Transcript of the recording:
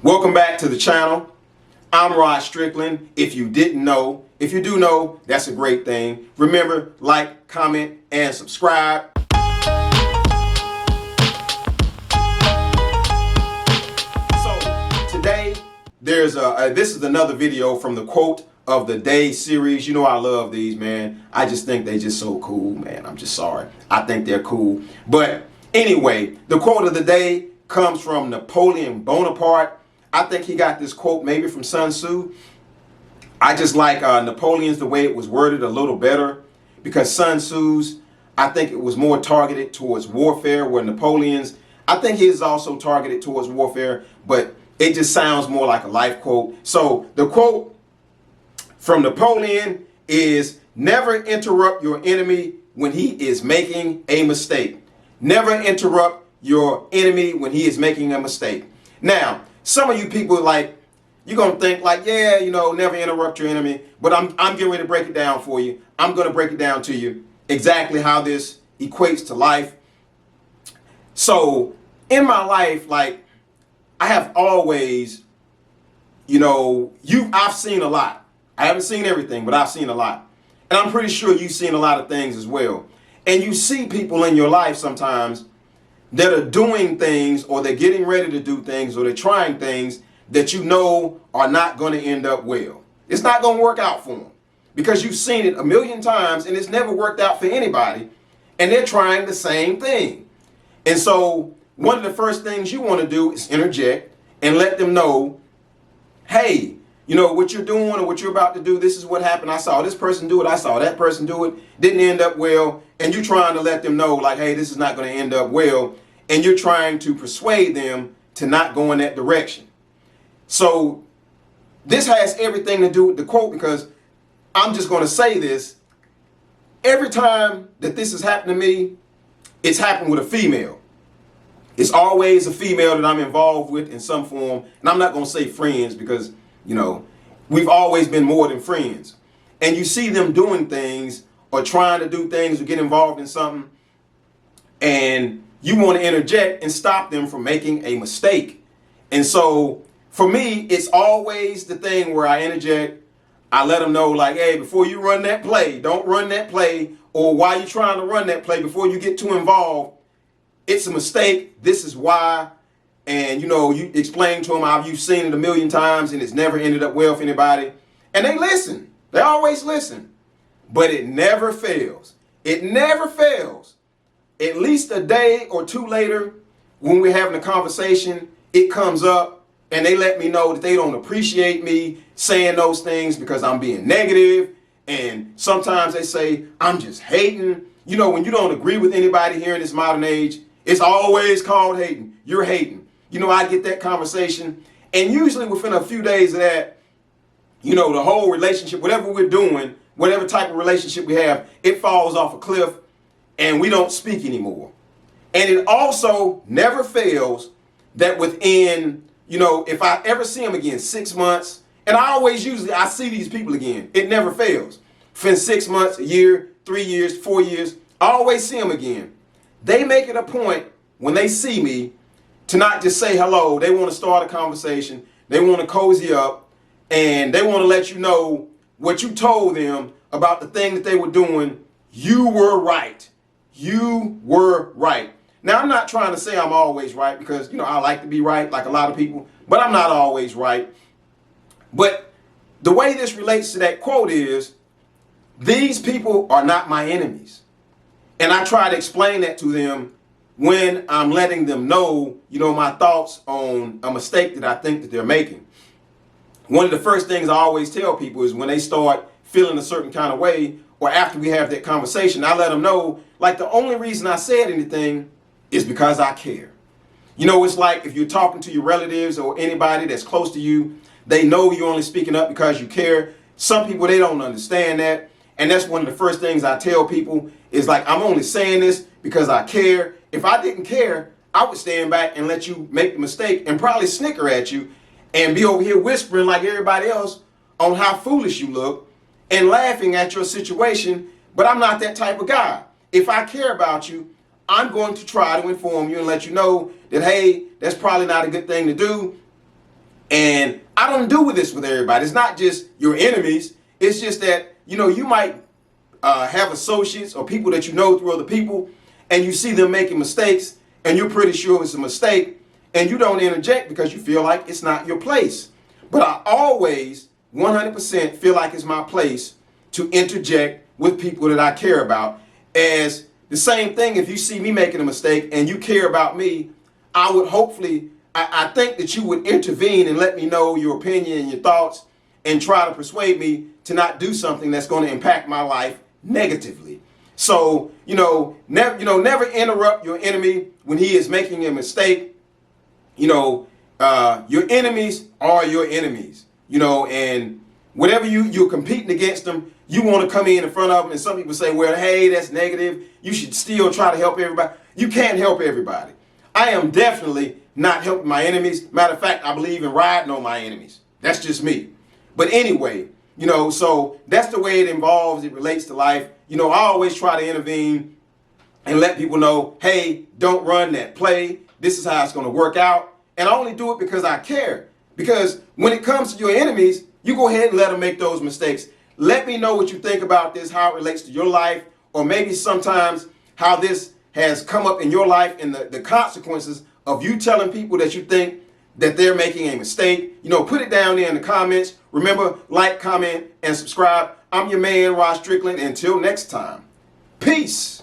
Welcome back to the channel. I'm Rod Strickland. If you didn't know, if you do know, that's a great thing. Remember, like, comment, and subscribe. So today, this is another video from the Quote of the Day series. You know I love these, man. I just think they just so cool, man. I'm just sorry. I think they're cool. But anyway, the quote of the day comes from Napoleon Bonaparte. I think he got this quote maybe from Sun Tzu. I just like Napoleon's, the way it was worded, a little better, because Sun Tzu's, I think it was more targeted towards warfare, where Napoleon's, I think his is also targeted towards warfare, but it just sounds more like a life quote. So the quote from Napoleon is, never interrupt your enemy when he is making a mistake. Never interrupt your enemy when he is making a mistake. Now, some of you people, like, you're going to think like, yeah, you know, never interrupt your enemy. But I'm getting ready to break it down for you. I'm going to break it down to you exactly how this equates to life. So in my life, like, I have always, you know, I've seen a lot. I haven't seen everything, but I've seen a lot. And I'm pretty sure you've seen a lot of things as well. And you see people in your life sometimes that are doing things, or they're getting ready to do things, or they're trying things that you know are not going to end up well. It's not going to work out for them because you've seen it a million times and it's never worked out for anybody, and they're trying the same thing. And so one of the first things you want to do is interject and let them know, hey, you know, what you're doing or what you're about to do, this is what happened. I saw this person do it. I saw that person do it. Didn't end up well. And you're trying to let them know, like, hey, this is not going to end up well. And you're trying to persuade them to not go in that direction. So this has everything to do with the quote, because I'm just going to say this. Every time that this has happened to me, it's happened with a female. It's always a female that I'm involved with in some form. And I'm not going to say friends because, you know, we've always been more than friends. And you see them doing things or trying to do things or get involved in something, and you want to interject and stop them from making a mistake. And so for me, it's always the thing where I interject. I let them know, like, hey, before you run that play, don't run that play. Or while you're trying to run that play, before you get too involved, it's a mistake. This is why. And, you know, you explain to them how you've seen it a million times and it's never ended up well for anybody. And they listen. They always listen. But it never fails. It never fails. At least a day or two later, when we're having a conversation, it comes up and they let me know that they don't appreciate me saying those things because I'm being negative. And sometimes they say, I'm just hating. You know, when you don't agree with anybody here in this modern age, it's always called hating. You're hating. You know, I get that conversation. And usually within a few days of that, you know, the whole relationship, whatever we're doing, whatever type of relationship we have, it falls off a cliff and we don't speak anymore. And it also never fails that within, you know, if I ever see them again, 6 months, and I see these people again. It never fails. Within 6 months, a year, 3 years, 4 years, I always see them again. They make it a point when they see me to not just say hello. They want to start a conversation. They want to cozy up, and they want to let you know what you told them about the thing that they were doing. You were right. You were right. Now, I'm not trying to say I'm always right because, you know, I like to be right like a lot of people, but I'm not always right. But the way this relates to that quote is, these people are not my enemies. And I try to explain that to them when I'm letting them know, you know, my thoughts on a mistake that I think that they're making. One of the first things I always tell people is when they start feeling a certain kind of way, or after we have that conversation, I let them know, like, the only reason I said anything is because I care. You know, it's like if you're talking to your relatives or anybody that's close to you, they know you're only speaking up because you care. Some people, they don't understand that. And that's one of the first things I tell people is, like, I'm only saying this because I care. If I didn't care, I would stand back and let you make the mistake and probably snicker at you and be over here whispering like everybody else on how foolish you look and laughing at your situation. But I'm not that type of guy. If I care about you, I'm going to try to inform you and let you know that, hey, that's probably not a good thing to do. And I don't do this with everybody. It's not just your enemies. It's just that, you might have associates or people that you know through other people, and you see them making mistakes, and you're pretty sure it's a mistake, and you don't interject because you feel like it's not your place. But I always 100% feel like it's my place to interject with people that I care about. As the same thing, if you see me making a mistake and you care about me, I would hopefully, I think that you would intervene and let me know your opinion and your thoughts and try to persuade me to not do something that's going to impact my life negatively. So, never interrupt your enemy when he is making a mistake. Your enemies are your enemies, and whatever you're competing against them, you want to come in front of them, and some people say, well, hey, that's negative. You should still try to help everybody. You can't help everybody. I am definitely not helping my enemies. Matter of fact, I believe in riding on my enemies. That's just me. But anyway, so that's the way it relates to life. I always try to intervene and let people know, hey, don't run that play. This is how it's going to work out. And I only do it because I care. Because when it comes to your enemies, you go ahead and let them make those mistakes. Let me know what you think about this, how it relates to your life, or maybe sometimes how this has come up in your life and the consequences of you telling people that you think that they're making a mistake. Put it down there in the comments. Remember, like, comment, and subscribe. I'm your man, Rod Strickland. Until next time, peace.